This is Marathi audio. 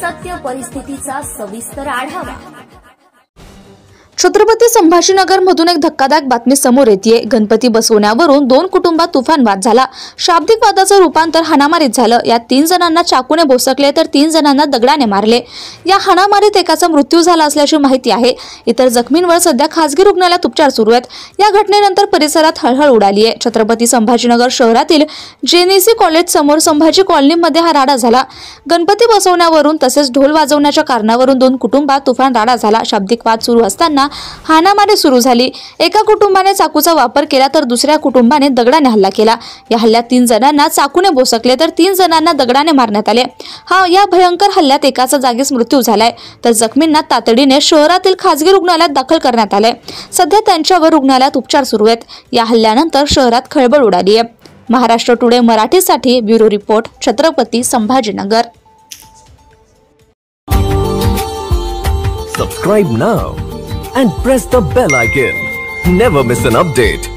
सत्य परिस्थितीचा सविस्तर आढावा। छत्रपती संभाजीनगर मधून एक धक्कादायक बातमी समोर येते। गणपती बसवण्यावरून दोन कुटुंबात तुफान वाद झाला। शाब्दिक वादाचं रूपांतर हाणामारीत झालं। यात 3 जणांना चाकूने भोसकले तर 3 जणांना दगडाने मारले। या हाणामारीत एकाचा मृत्यू झाला असल्याची माहिती आहे। इतर जखमींवर सध्या खासगी रुग्णालयात उपचार सुरू आहेत। या घटनेनंतर परिसरात हळहळ उडाली आहे। छत्रपती संभाजीनगर शहरातील जेनेसी कॉलेज समोर संभाजी कॉलनीमध्ये हा राडा झाला। गणपती बसवण्यावरून तसेच ढोल वाजवण्याच्या कारणावरून 2 कुटुंबात तुफान राडा झाला। शाब्दिक वाद सुरू असताना हाणामारी सुरू झाली। एका कुटुंबाने चाकूचा वापर केला तर दुसऱ्या कुटुंबाने दगडाने हल्ला केला। या हल्ल्यात 3 जणांना चाकूने भोसकले तर 3 जणांना दगडाने मारण्यात आले। या भयंकर हल्ल्यात एकाचा जागीच मृत्यू झालाय तर जखमींना तातडीने शहरातील खासगी रुग्णालयात दाखल करण्यात आले। सध्या त्यांच्यावर रुग्णालयात उपचार सुरू आहेत। या हल्ल्यानंतर शहरात खळबळ उडाली आहे। महाराष्ट्र टुडे मराठीसाठी bureau report, Chhatrapati Sambhajinagar. Subscribe now and press the bell icon. Never miss an update.